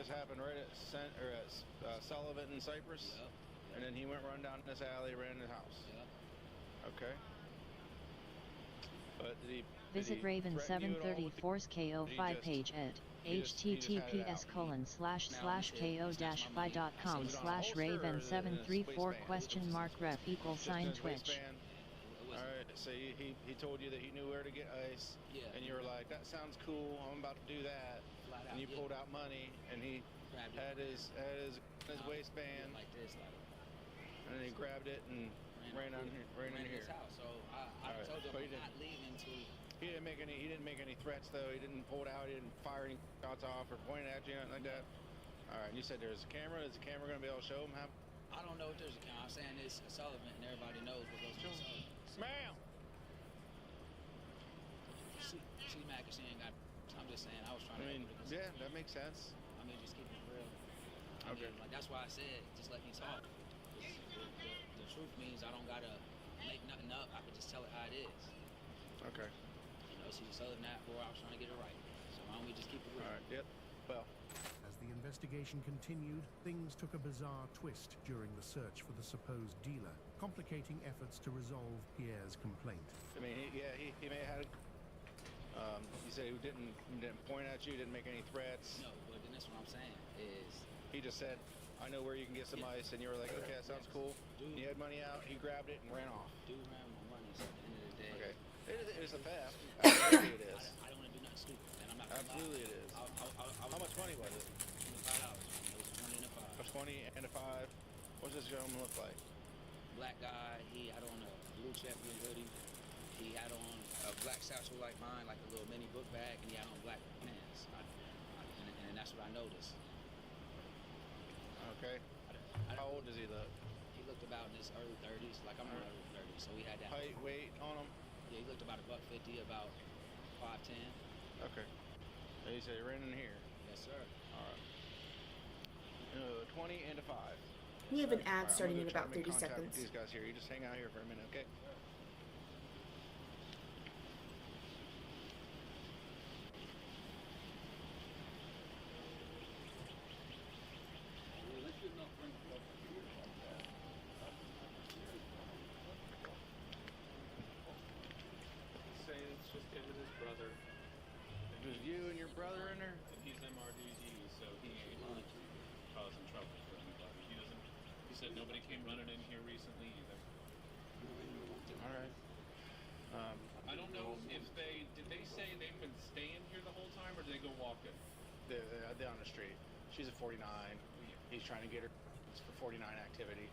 this happened right at Sullivan and Cypress? Yep. And then he went run down this alley, ran in his house? Yep. Okay. But Visit Raven734's KO5 page at https://ko5.com/raven734?ref=Twitch. Alright, so he told you that he knew where to get ice, and you were like, that sounds cool, I'm about to do that. And you pulled out money, and he had his waistband, like this, and then he grabbed it and ran in here. His house. So I told him I'm not leaving until he didn't make any threats though. He didn't pull it out. He didn't fire any shots off or point at you, nothing like that. All right. You said there's a camera. Is the camera going to be able to show him how? I don't know if there's a camera. I'm saying it's Sullivan, and everybody knows what goes on Sullivan. Ma'am. She mad 'cause she ain't got. I'm just saying. I was trying to. Yeah, that makes sense. I mean, just keep it real. Okay. Like that's why I said, just let me talk. The truth means I don't gotta make nothing up. I can just tell it how it is. Okay. You know, she was selling that for. I was trying to get it right. So why don't we just keep it real? All right. Yep. Well. As the investigation continued, things took a bizarre twist during the search for the supposed dealer, complicating efforts to resolve Pierre's complaint. I mean, he may have had. You said he didn't point at you, didn't make any threats. No, but then that's what I'm saying is. He just said, I know where you can get some ice, and you were like, okay, that sounds cool. Dude, you had money out, he grabbed it and ran off. Dude ran my money, so at the end of the day. Okay. It is a theft. Absolutely it is. I don't want to do nothing stupid, and I'm not gonna Absolutely lie. it is. How much money was it? $25. It was 20 and a 5. A 20 and a 5. What does this gentleman look like? Black guy, he had on a blue champion hoodie. He had on a black satchel like mine, like a little mini book bag, and he had on black pants. And that's what I noticed. Okay. How old does he look? He looked about in his early 30s, like I'm in my early 30s, so he had that. Height, weight on him? Yeah, he looked about $150, about 5'10". Okay. So he said he ran in here? Yes, sir. All right. 20 and a 5. We have an ad starting in about 30 seconds. These guys here, you just hang out here for a minute, okay? It's just him and his brother. Just you and your brother in there? He's MRDD, so he ain't causing trouble for anybody. He said nobody came running in here recently either. All right. I don't know if did they say they've been staying here the whole time, or did they go walking? They're on the street. She's a 49. He's trying to get her for 49 activity.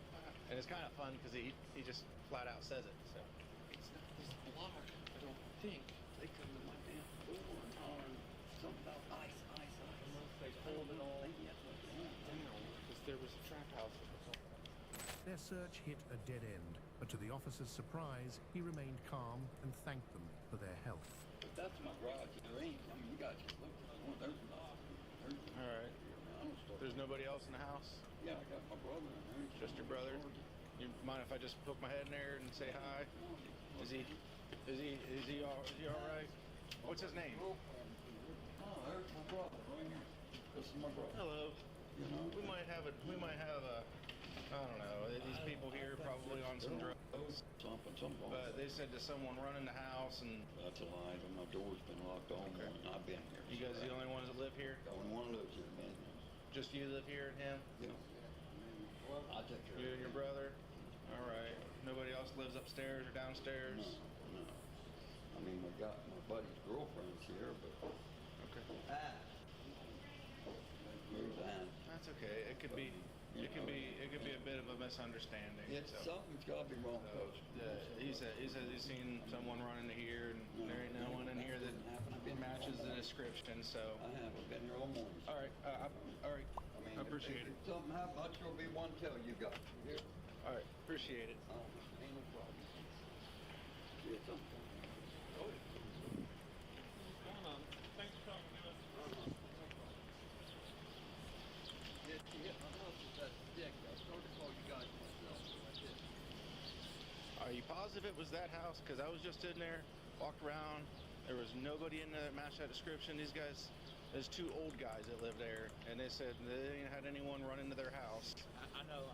And it's kind of fun because he just flat out says it. So it's not this block, I don't think. They come to my damn door and hollering something about ice. They pulled it all down because there was a trap house. Their search hit a dead end, but to the officer's surprise, he remained calm and thanked them for their help. But that's my garage. There ain't. I mean, you guys just look at it. There's nothing. All right. There's nobody else in the house? Yeah, I got my brother in there. Just your brother? You mind if I just poke my head in there and say hi? Is he all right? What's his name? Oh, there's my brother right here. This is my brother. Hello. You know, we might have a I don't know. These people here probably on some drugs. Something. But they said that someone run in the house and. That's a lie. My door's been locked all morning. I've been here. You guys the only ones that live here? The only one that lives here, man. Just you live here and him? Yeah. I take care of you and your brother? All right. Nobody else lives upstairs or downstairs? No. I mean, we got my buddy's girlfriend's here, but. Okay. Move on. That's okay. It could be a bit of a misunderstanding. Something's got to be wrong. He said he's seen someone run into here, and there ain't no one in here that matches the description. So I haven't been here all morning. All right. All right. I appreciate it. If something happens, I'll sure be one to tell you guys. Here. All right. Appreciate it. Ain't no problem. Yeah, something. Oh, thanks for talking to us. Are you positive it was that house? Because I was just in there, walked around. There was nobody in there that matched that description. These guys, there's two old guys that live there, and and they said they ain't had anyone run into their house. I know,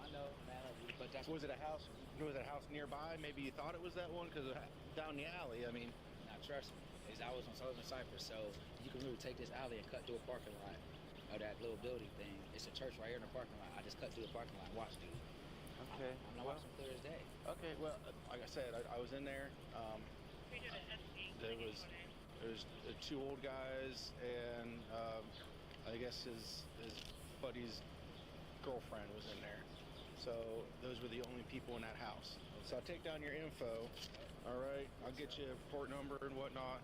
man. But that's Was it a house? Was it a house nearby? Maybe you thought it was that one because down the alley. I mean, now trust me, I was on Southern Cypress, so you can really take this alley and cut through a parking lot of that little building thing. It's a church right here in the parking lot. I just cut through the parking lot and watched it. Okay. I'm not watching clear as day. Okay. Well, like I said, I was in there. There was two old guys and I guess his buddy's girlfriend was in there. So those were the only people in that house. So I'll take down your info. All right, I'll get you a port number and whatnot.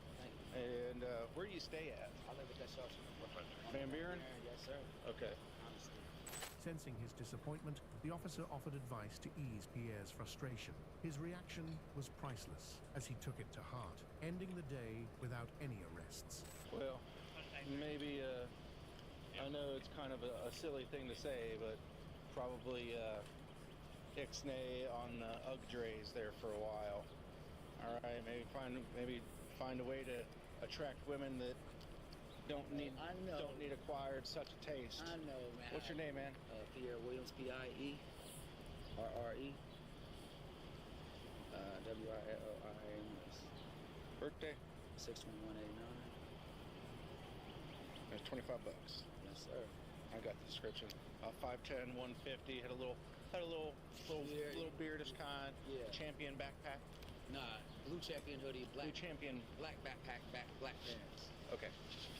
And where do you stay at? I live at that shelter. Van Buren? Yes, sir. Okay. Honestly. Sensing his disappointment, the officer offered advice to ease Pierre's frustration. His reaction was priceless as he took it to heart, ending the day without any arrests. Well, maybe, I know it's kind of a silly thing to say, but probably ixnay on the UGG drays there for a while. All right, maybe find a way to attract women that don't need acquired such a taste. I know, man. What's your name, man? Pierre Williams, Pierre Williams. Birthday? 6/21/89. That's $25. Yes, sir. I got the description. 5'10", 150. Had a little beardish kind. Yeah. Champion backpack. Nah, blue champion hoodie, black champion, black backpack, black pants. Okay.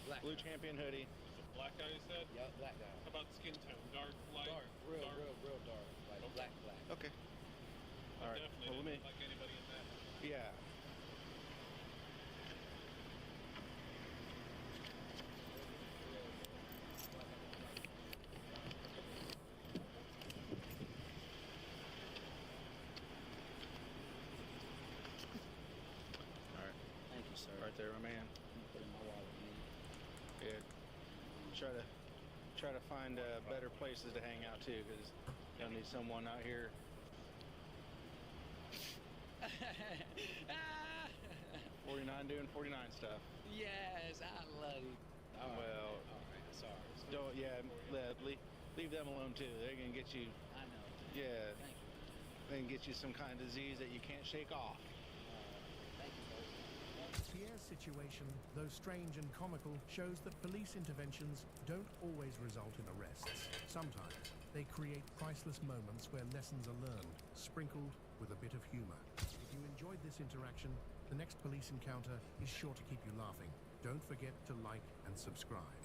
Black. Blue champion hoodie. Black guy, you said? Yep, black guy. How about skin tone? Dark, light? Real dark? real dark. Like Okay. black. Okay. All right. Definitely Well, didn't look like anybody in that. Yeah. All right. Thank you, sir. Right there, my man. I'm gonna put it in my wallet, man. Good. Try to find better places to hang out too, because you'll need someone out here. 49 doing 49 stuff. Yes, I love it. All right. Well, all right. Sorry. Don't leave them alone too. They're gonna get you. I know. Yeah. Thank you. They can get you some kind of disease that you can't shake off. Thank you, folks. Pierre's situation, though strange and comical, shows that police interventions don't always result in arrests. Sometimes they create priceless moments where lessons are learned, sprinkled with a bit of humor. If you enjoyed this interaction, the next police encounter is sure to keep you laughing. Don't forget to like and subscribe.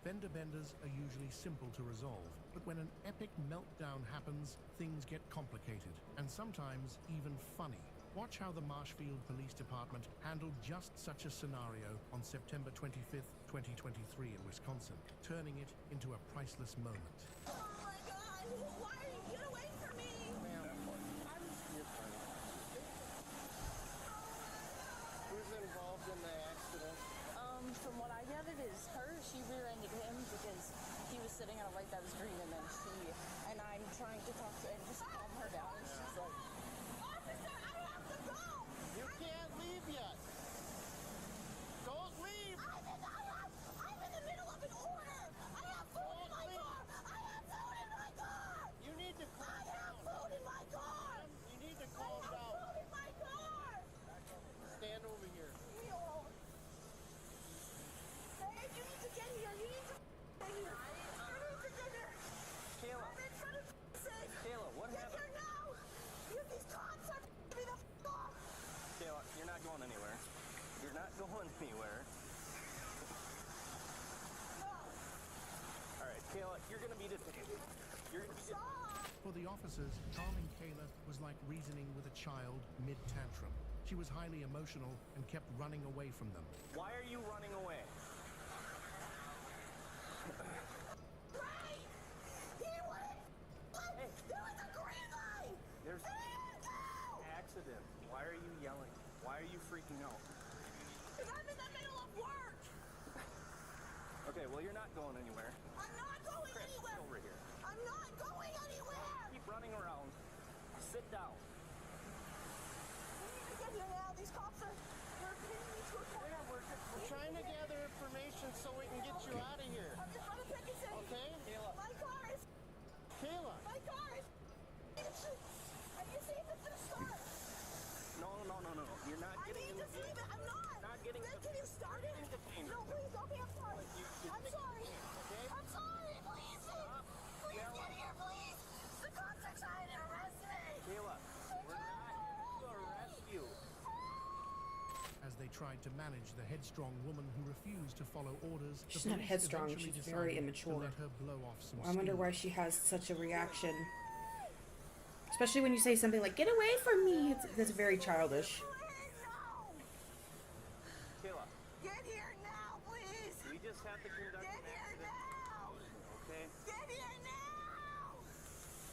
Fender benders are usually simple to resolve, but when an epic meltdown happens, things get complicated, and sometimes even funny. Watch how the Marshfield Police Department handled just such a scenario on September 25th, 2023 in Wisconsin, turning it into a priceless moment. Oh my God! Why are you? Get away from me! Who's involved in the accident? From what I gathered is her. She rear-ended him because he was sitting at a light that was green, and then I'm trying to talk to her and just calm her down, and she's like, "Officer, I have to go! You can't leave yet. Don't leave. I'm in the middle of an order! I have food in my car! I have food in my car! You need to calm I have down. food in my car! You need to I calm have down. food in my car! Stand over here. Hey, you need to get here! You need to get here! You need to get here! Kayla. I'm in front of safe! Kayla, what Get happened? here now! These cops are me the off! Kayla, you're not going anywhere. You're not going anywhere. No! All right, Kayla, you're going to be detained. Stop! For the officers, calming Kayla was like reasoning with a child mid-tantrum. She was highly emotional and kept running away from them. Why are you running away? Right! He wouldn't! Hey. There was a green light! There's Go! accident. Why are you yelling? Why are you freaking out? I'm in the middle of work! Okay, well, you're not going anywhere. I'm not going Chris, anywhere! get over here. I'm not going anywhere! Keep running around. Sit down. We need to get here now. These cops are... They're pinning me to a corner. We're trying to gather information so we can get you out of here. I'm in front of Pickett City. Okay? You're not I getting need in to the sleep. I'm not. Not getting Then can you start it? No, please. Okay, I'm sorry. I'm sorry. I'm sorry. Please. Please get here, please. The cops are trying to arrest me. Kayla, we're not here to arrest you. As they tried to manage the headstrong woman who refused to follow orders, the She's not police headstrong, eventually she's very decided immature. to let her blow off some I wonder steam. why she has such a reaction. Especially when you say something like, "Get away from me." That's very childish. Kayla, Get here now, please. we just have to conduct Get an here accident. now. Okay? Get here now.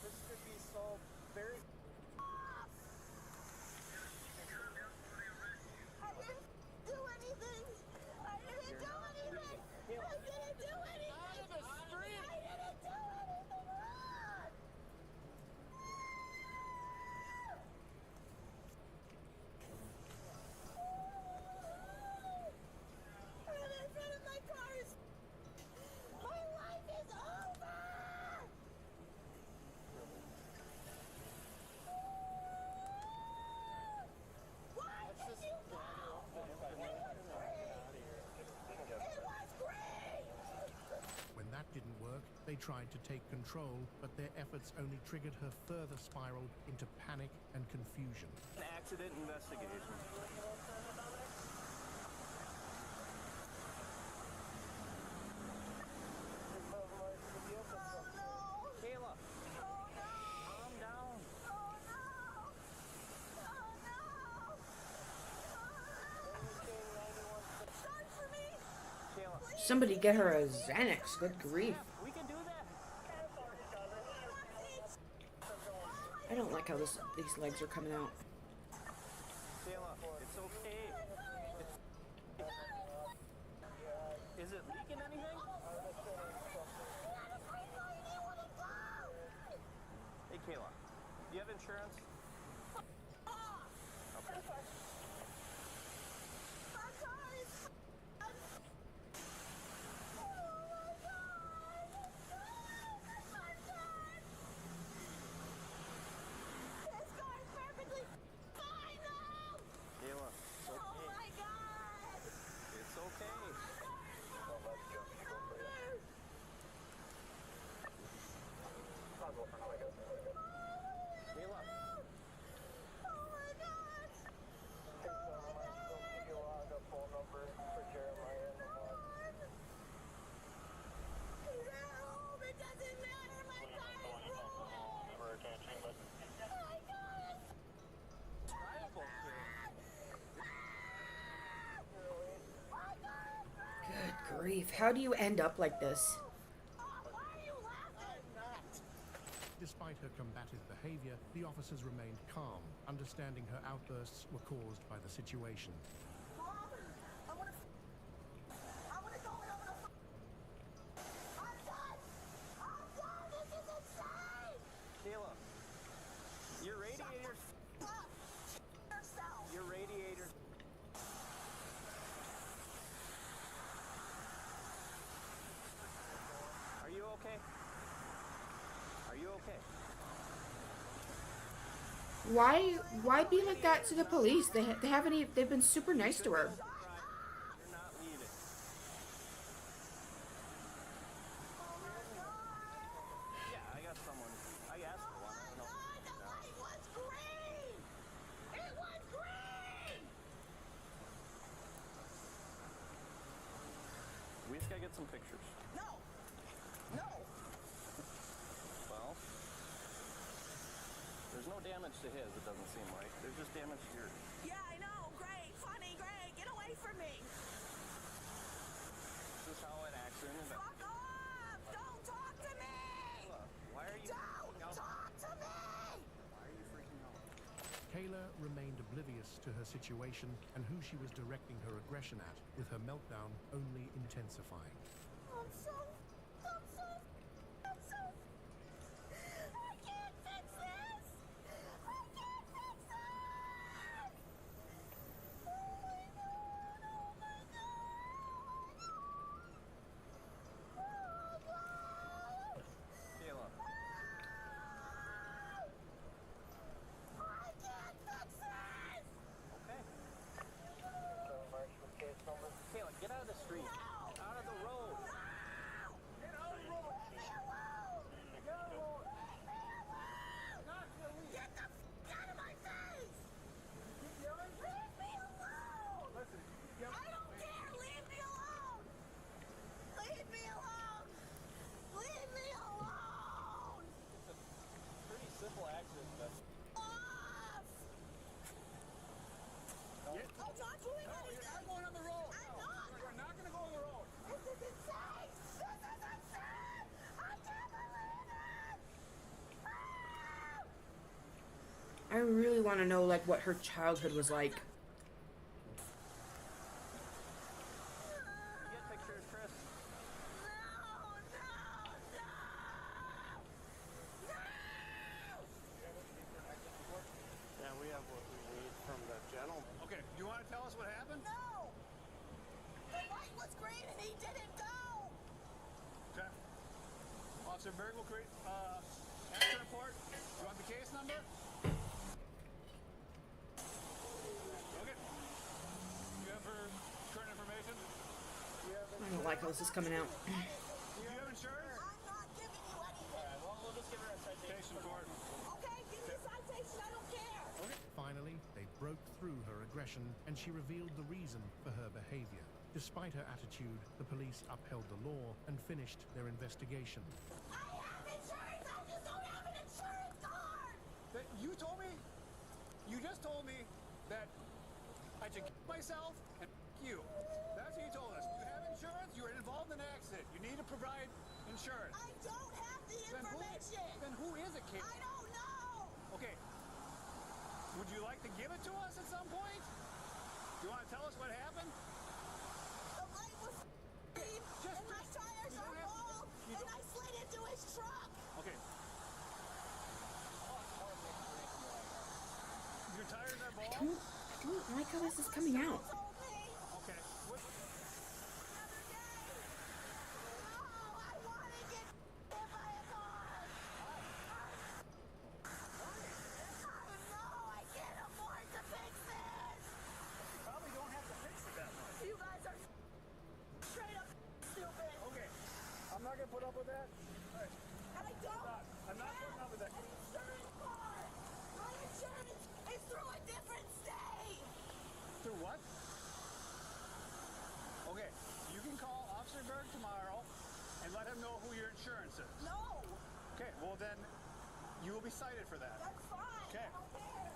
This could be solved very... I didn't do anything. I didn't do anything. I didn't do anything. Out of the street. I didn't do anything wrong. I'm in front of my cars. My life is over. Why did you go? It was great. When that didn't work, they tried to take control, but their efforts only triggered her further spiral into panic and confusion. An accident investigation. Oh no. Kayla, Oh no. calm down. Oh no. Oh no. Start for me. Kayla, Somebody get her a Xanax. Good grief. we can do that. I don't like how these legs are coming out. Kayla, it's okay. Is it leaking anything? Hey, Kayla, do you have insurance? Okay. Kayla, it's okay. It's okay. Kayla, Good grief. How do you end up like this? Despite her combative behavior, the officers remained calm, understanding her outbursts were caused by the situation. Kayla, your radiator's... Your radiator's... Are you okay? Are you okay? Why be like that to the police? They haven't even, they've been super nice to her. You're not leaving. Yeah, I got someone. I asked for one. I don't know. We just gotta get some pictures. No. Well, there's no damage to his, it doesn't seem like. There's just damage to yours. Yeah, I know. Great. Funny. Great. Get away from me. This is how an accident... Fuck off. Don't talk to me. Why are you freaking Don't out? talk to me. Why are you freaking out? Kayla remained oblivious to her situation and who she was directing her aggression at, with her meltdown only intensifying. I'm so. I can't fix this. I can't fix this. Oh my god. Oh my god. Oh god. Kayla, I can't fix this. okay? want to know like what her childhood was like. Officer Berg will create answer report. You want the case number? Okay. You have her current information? I don't like how this is coming out. Do you have insurance? I'm not giving you anything. Alright, well, we'll just give her a citation for it. Okay, give me a citation. I don't care. Okay. Finally, they broke through her aggression and she revealed the reason for her behavior. Despite her attitude, the police upheld the law and finished their investigation. I have insurance. I just don't have an insurance card. That you told me? You just told me that I should kill myself and you. That's what you told us. You have insurance. You were involved in an accident. You need to provide insurance. I don't have the information. Then who is it, Kate? I don't know. Okay. Would you like to give it to us at some point? Do you want to tell us what happened? The light was and my tires are bald, and I slid into his truck. Okay. Your tires are bald? I don't like how this is coming out. Okay. What? I'm not gonna put up with that. Right. I'm not putting up with that. My insurance is through a different state. Through what? Okay, you can call Officer Berg tomorrow and let him know who your insurance is. No. Okay, well then, you will be cited for that. That's fine. Okay. I don't care.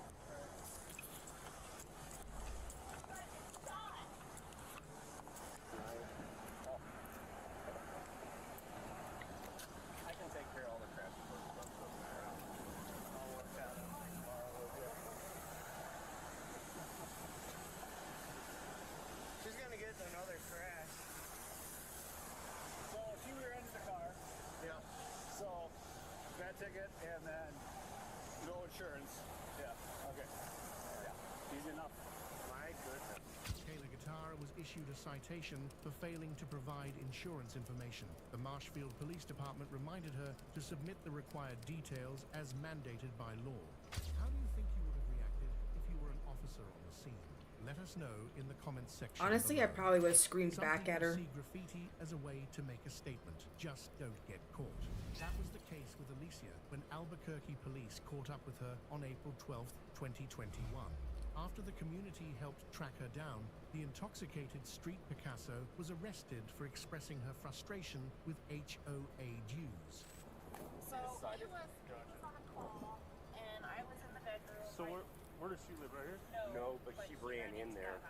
I can take care of all the crap. I'll work out tomorrow with you. She's gonna get another crash. So she rear-ended the car. Yeah. So bad ticket and then no insurance. Yeah. Okay. Yeah. Easy enough. My goodness. Kayla Guitar was issued a citation for failing to provide insurance information. The Marshfield Police Department reminded her to submit the required details as mandated by law. How do you think you would have reacted if you were an officer on the scene? Let us know in the comments section. Honestly, below. I probably would have screamed Some back at people her. see graffiti as a way to make a statement. Just don't get caught. That was the case with Alicia when Albuquerque police caught up with her on April 12th, 2021. After the community helped track her down, the intoxicated street Picasso was arrested for expressing her frustration with HOA dues. So he was on a call, and I was in the bedroom. So where does she live? Right here? No, but she ran in there.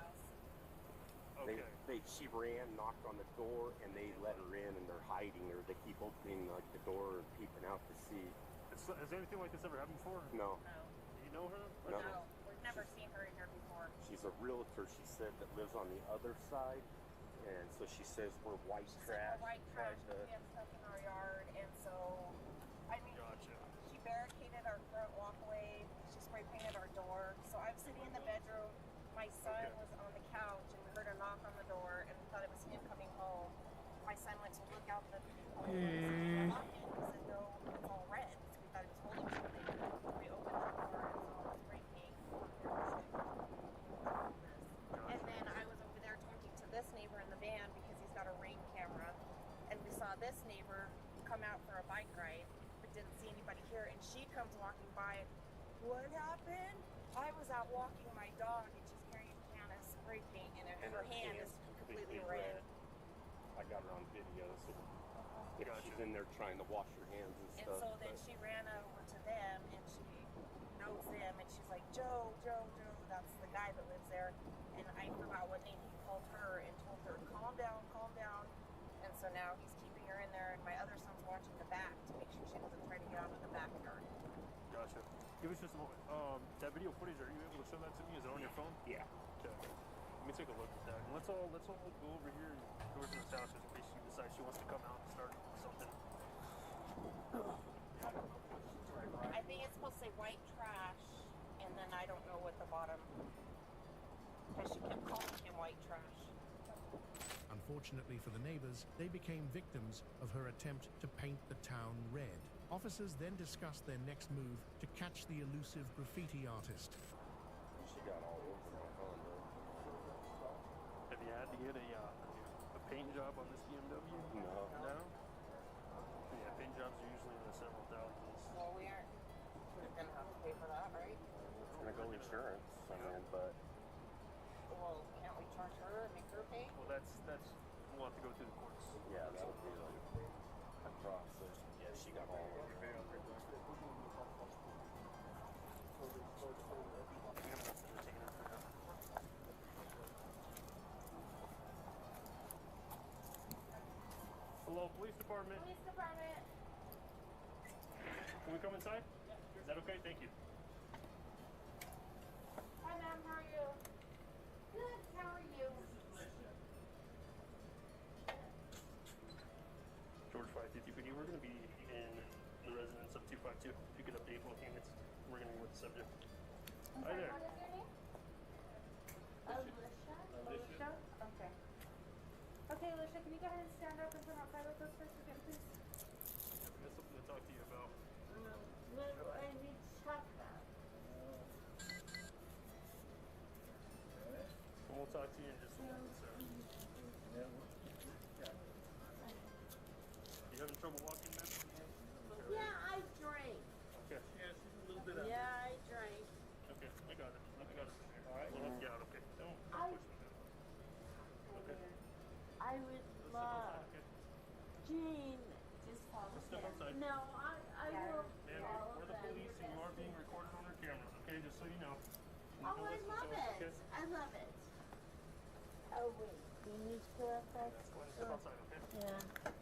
Okay. She ran, knocked on the door, and they let her in, and they're hiding her. They keep opening like the door and peeping out to see. Has anything like this ever happened before? No. Do you know her? No. We've never seen her in here before. She's a realtor, she said, that lives on the other side, and so she says we're white trash. We're white trash, we have stuff in our yard, and so, I mean, she barricaded our front walkway, she spray painted our door, so I was sitting in the bedroom, my son was on the couch, and we heard a knock on the door, and we thought it was him coming home. My son went to look out the window, and he said, no, it's all red, so we thought he was holding something. We opened the door, and saw the spray paint. And then I was over there talking to this neighbor in the van because he's got a Ring camera, and we saw this neighbor come out for a bike ride, but didn't see anybody here, and she comes walking by, and what happened? I was out walking my dog, and she's carrying a can of spray paint, and her hand is completely red. I got her on video, so she's in there trying to wash her hands and And stuff. so then she ran over to them, and she knows them, and she's like, Joe, that's the guy that lives there. And I forgot what name he called her and told her, calm down. And so now he's keeping her in there, and my other son's watching the back to make sure she doesn't try to get out of the backyard. Gotcha. Give us just a moment. That video footage, are you able to show that to me? Is it on your phone? Yeah. Okay. Let me take a look at that. And let's all go over here and go over to this house just in case she decides she wants to come out and start something. I think it's supposed to say white trash, and then I don't know what the bottom, because she kept calling him white trash. Unfortunately for the neighbors, they became victims of her attempt to paint the town red. Officers then discussed their next move to catch the elusive graffiti artist. She got all over my phone, bro. Have you had to get a paint job on this BMW? No. No? Yeah, paint jobs are usually in the several thousands. Well, we're gonna have to pay for that, right? It's gonna go insurance, I mean, but Well, can't we charge her and make her pay? Well, we'll have to go through the courts. yeah, that would be like a process. Yeah, she got all over my phone. Hello, police department. Police department. Can we come inside? Is that okay? Thank you. Hi, ma'am. How are you? Good. How are you? George 550 PD. We're going to be in the residence of 252. If you could update both units, we're going to be with the subject. Hi there. What is your name? Alicia. Alicia? Okay. Okay, Alicia, can you go ahead and stand up and come outside with us for a second, please? We got something to talk to you about. What do I need to talk about? And we'll talk to you in just a moment, sir. You having trouble walking, ma'am? Yeah, I drank. Okay. Yeah, she's a little bit out. Yeah, I drank. Okay, I got it. All right. We'll help you out, okay? Don't push me, man. Okay. I would love Okay. Jean. Just follow Step outside. No, I will Ma'am, follow we're the police and you are being recorded on our cameras, okay? Just so you know. Oh, I love it. Okay? I love it. Oh, wait. Do you need to affect? Go ahead and step outside, okay? Yeah.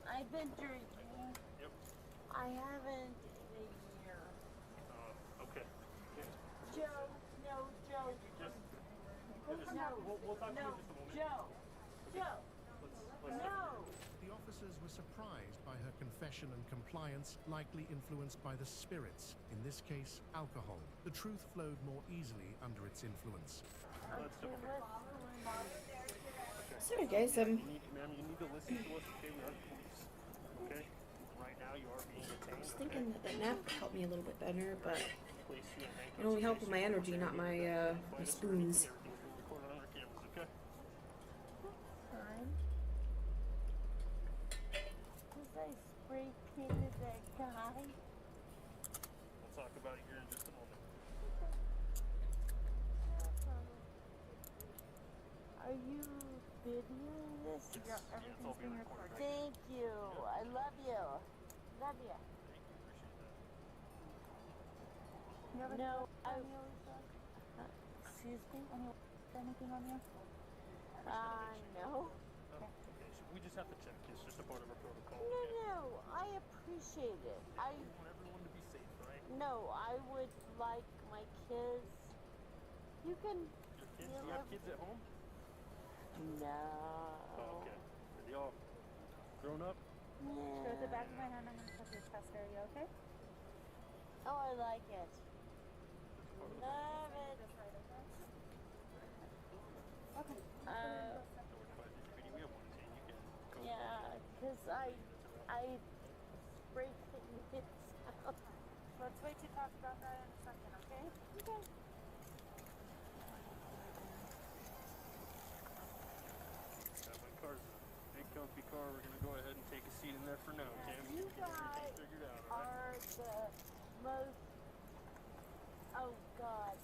I've been drinking. Yep. I haven't in a year. Okay. Joe. No, Joe. Just, No. we'll talk to you No. in just a moment. Joe. Joe. Let's No. The officers were surprised by her confession and compliance, likely influenced by the spirits, in this case, alcohol. The truth flowed more easily under its influence. Let's step over. Sorry, guys. Ma'am, you need to listen to us, okay? We are the police, okay? Right now, you are being detained. I was thinking that that nap would help me a little bit better, but Place you in handcuffs. it only helped with my energy, not my my spoons. Everything's being recorded on our cameras, okay? Fine. Because I spray painted that guy. We'll talk about it here in just a moment. Are you videoing this? Yes. Everything's being recorded. recorded. Thank you. I love you. Love you. No, excuse me? Anything on you? No. Okay, so we just have to check. It's just a part of our protocol. No, I appreciate it. We want everyone to be safe, right? No, I would like my kids. You can. Your kids? You have kids at home? No. Oh, okay. Are they all grown up? Go to the back of my hand. I'm gonna touch your chest area, okay? Oh, I like it. Love it. Okay. We have one team. You can go. Yeah, because I spray painted out. Let's wait to talk about that in a second, okay? Okay. My car's a big comfy car. We're gonna go ahead and take a seat in there for now, Tim. You Get guys everything figured out, all right? are the most. Oh God.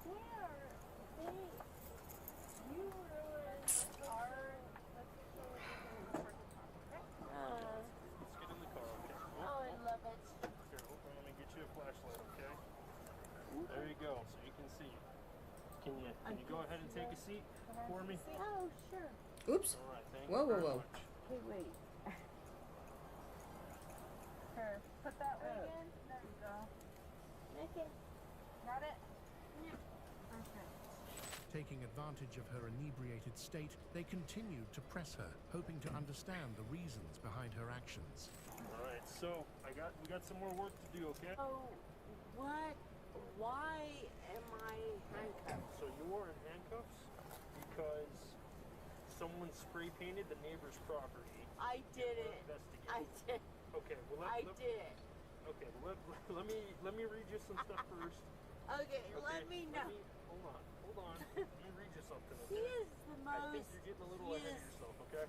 You ruined our. Let's get in the car, okay? Oh, I love it. Here, hold on. Let me get you a flashlight, okay? There you go, so you can see. Can you go ahead and take a seat for me? Oh, sure. Oops. All right, thank Whoa, you whoa, very whoa. much. Okay, wait. Here, put that way again. There you go. Okay. Got it? Yeah. Okay. Taking advantage of her inebriated state, they continued to press her, hoping to understand the reasons behind her actions. All right, so we got some more work to do, okay? Oh, what? Why am I handcuffed? So you are in handcuffs because someone spray painted the neighbor's property. I did it. I did. Okay, well I did. Okay, well, let me read you some stuff first. Okay, let me know. Hold on. Let me read you something. Okay? He is the most. I think you're getting a little ahead of yourself. Okay.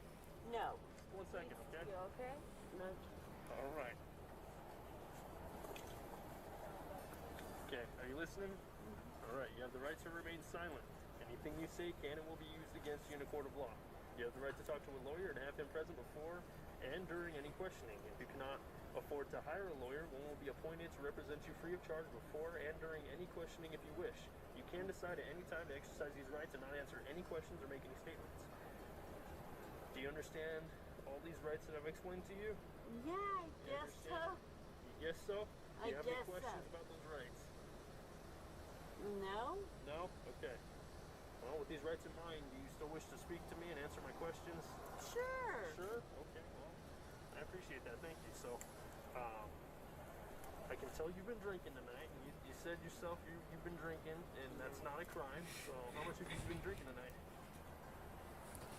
No. Just 1 second. Okay. You okay? No. All right. Okay, are you listening? All right, you have the right to remain silent. Anything you say can and will be used against you in a court of law. You have the right to talk to a lawyer and have him present before and during any questioning. If you cannot afford to hire a lawyer, one will be appointed to represent you free of charge before and during any questioning if you wish. You can decide at any time to exercise these rights and not answer any questions or make any statements. Do you understand all these rights that I've explained to you? Yeah, I guess so. You guess so? Do you have any questions about those rights? No. No? Okay. Well, with these rights in mind, do you still wish to speak to me and answer my questions? Sure. Sure? Okay, well, I appreciate that. Thank you. So, I can tell you've been drinking tonight. And you said yourself you've been drinking, and that's not a crime. So, how much have you been drinking tonight?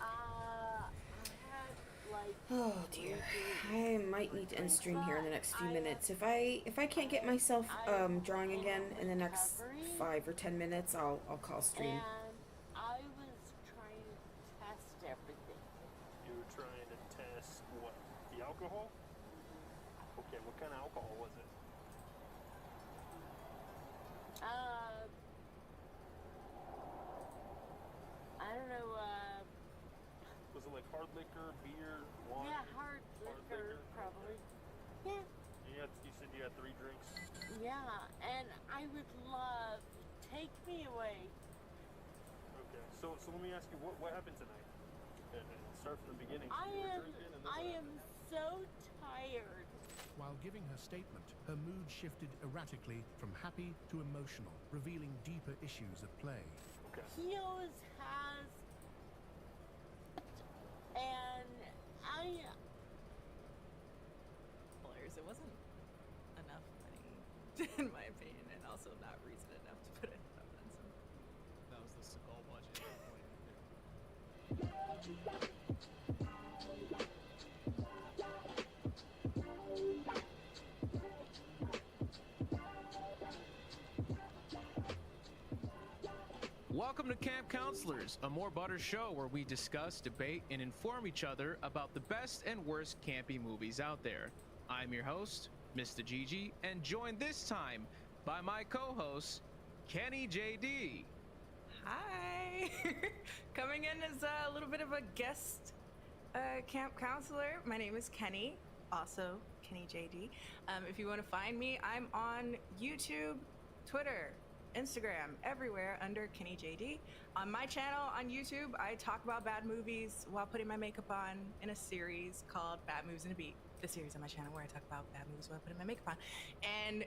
I had like. Oh dear, I might need to end stream here in the next few minutes. If I can't get myself drawing again in the next 5 or 10 minutes, I'll call stream. And I was trying to test everything. You were trying to test what? The alcohol? Okay, what kind of alcohol was it? I don't know. Was it like hard liquor, beer, wine? Yeah, hard liquor, probably. Yeah. You said you had 3 drinks? Yeah, and I would love. Take me away. Okay, so let me ask you, what happened tonight? And start from the beginning. I am so tired. While giving her statement, her mood shifted erratically from happy to emotional, revealing deeper issues at play. Okay. He always has. And Lawyers, it wasn't enough money, in my opinion, and also not reason enough to put in evidence. That was the Seagal budget. Welcome to Camp Counselors, a more butter show where we discuss, debate, and inform each other about the best and worst campy movies out there. I'm your host, Mr. Gigi, and joined this time by my co-host, Kenny JD. Hi! Coming in as a little bit of a guest camp counselor. My name is Kenny, also Kenny JD. If you want to find me, I'm on YouTube, Twitter, Instagram, everywhere under Kenny JD. On my channel on YouTube, I talk about bad movies while putting my makeup on in a series called Bad Moves in a Beat. The series on my channel where I talk about bad movies while putting my makeup on. And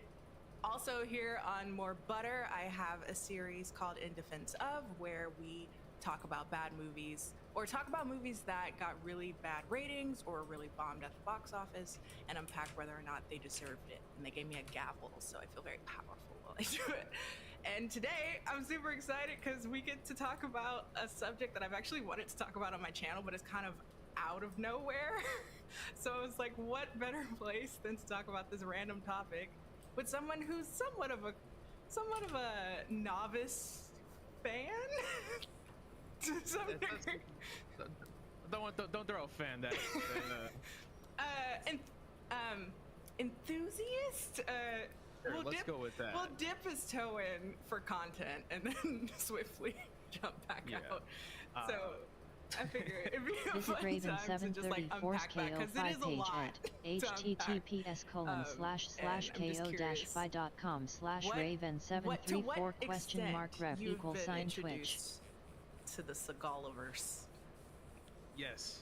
also here on More Butter, I have a series called In Defense Of, where we talk about bad movies or talk about movies that got really bad ratings or really bombed at the box office and unpack whether or not they deserved it. And they gave me a gavel, so I feel very powerful while I do it. And today I'm super excited because we get to talk about a subject that I've actually wanted to talk about on my channel, but it's kind of out of nowhere. So I was like, what better place than to talk about this random topic with someone who's somewhat of a novice fan to some degree. Don't throw a fan that. Enthusiast. Sure, let's go with that. We'll dip his toe in for content and then swiftly jump back out. So I figure it'd be a Visit fun Raven time to just like 734's unpack that because it is a KO5 lot. page at https://ko-fi.com/Raven734 !ref =sign Twitch. To the Seagaliverse. Yes,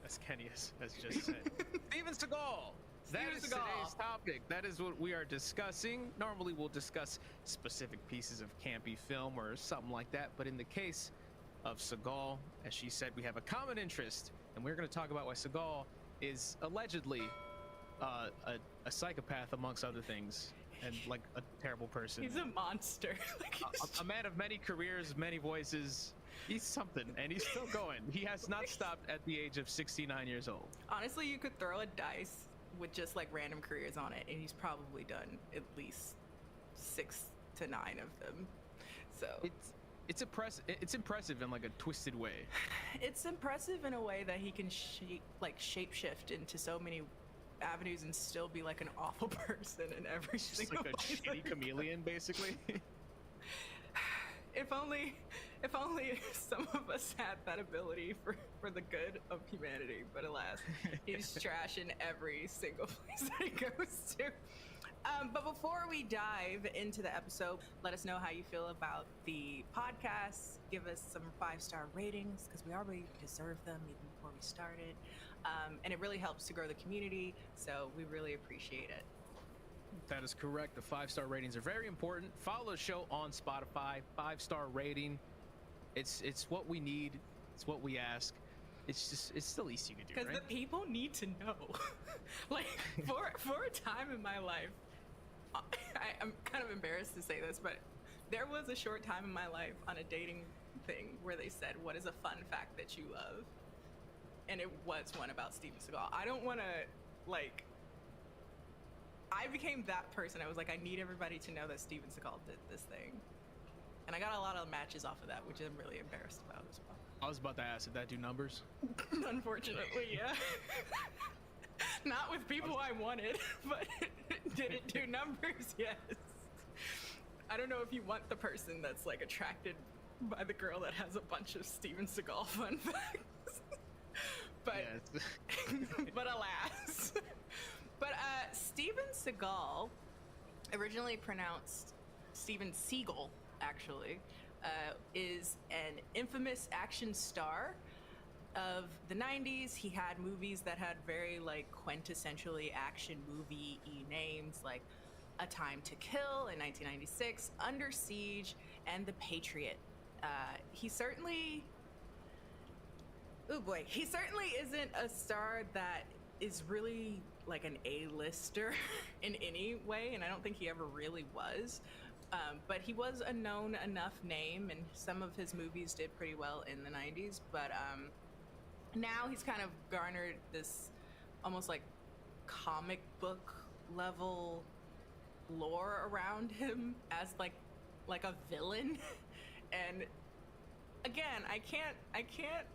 as Kenny has just said. Steven Seagal! That is today's topic. That is what we are discussing. Normally we'll discuss specific pieces of campy film or something like that, but in the case of Seagal, as she said, we have a common interest, and we're going to talk about why Seagal is allegedly a psychopath, amongst other things, and like a terrible person. He's a monster. A man of many careers, many voices. He's something, and he's still going. He has not stopped at the age of 69 years old. Honestly, you could throw a dice with just like random careers on it, and he's probably done at least 6 to 9 of them. So it's impressive in like a twisted way. It's impressive in a way that he can shapeshift into so many avenues and still be like an awful person in every single like a shitty chameleon, basically. If only some of us had that ability for the good of humanity, but alas, he's trash in every single place that he goes to. But before we dive into the episode, let us know how you feel about the podcast. Give us some 5-star ratings, because we already deserve them even before we started. And it really helps to grow the community, so we really appreciate it. That is correct. The 5-star ratings are very important. Follow the show on Spotify. 5-star rating. It's what we need. It's what we ask. It's the least you can do, right? Because the people need to know. Like, for a time in my life, I'm kind of embarrassed to say this, but there was a short time in my life on a dating thing where they said, what is a fun fact that you love? And it was one about Steven Seagal. I don't want to, like... I became that person. I was like, I need everybody to know that Steven Seagal did this thing. And I got a lot of matches off of that, which I'm really embarrassed about as well. I was about to ask, did that do numbers? Unfortunately, yeah. Not with people I wanted, but did it do numbers? Yes. I don't know if you want the person that's like attracted by the girl that has a bunch of Steven Seagal fun facts. But, yeah, but alas. But Steven Seagal, originally pronounced Steven Seagal, actually, is an infamous action star of the 90s. He had movies that had very like quintessentially action movie-y names, like A Time to Kill in 1996, Under Siege, and The Patriot. He certainly isn't a star that is really like an A-lister in any way, and I don't think he ever really was. But he was a known enough name, and some of his movies did pretty well in the 90s. But now he's kind of garnered this almost like comic book level lore around him as like a villain. And again, I can't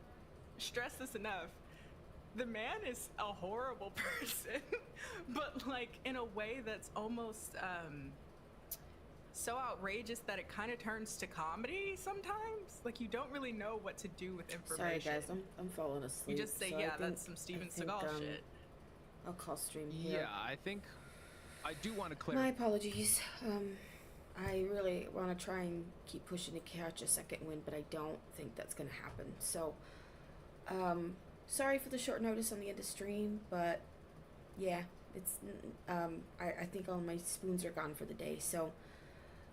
stress this enough. The man is a horrible person, but like in a way that's almost so outrageous that it kind of turns to comedy sometimes. Like you don't really know what to do with information. Sorry guys, I'm falling asleep. You just say, so yeah, that's some Steven Seagal shit. I'll call stream here. Yeah, I think I do want to clarify. My apologies. I really want to try and keep pushing to catch a second win, but I don't think that's going to happen. So, sorry for the short notice on the end of stream, but yeah, it's I think all my spoons are gone for the day. So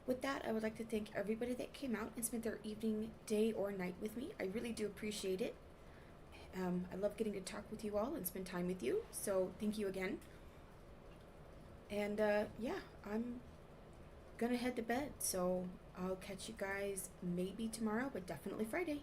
with that, I would like to thank everybody that came out and spent their evening, day, or night with me. I really do appreciate it. I love getting to talk with you all and spend time with you, so thank you again. And yeah, I'm gonna head to bed, so I'll catch you guys maybe tomorrow, but definitely Friday.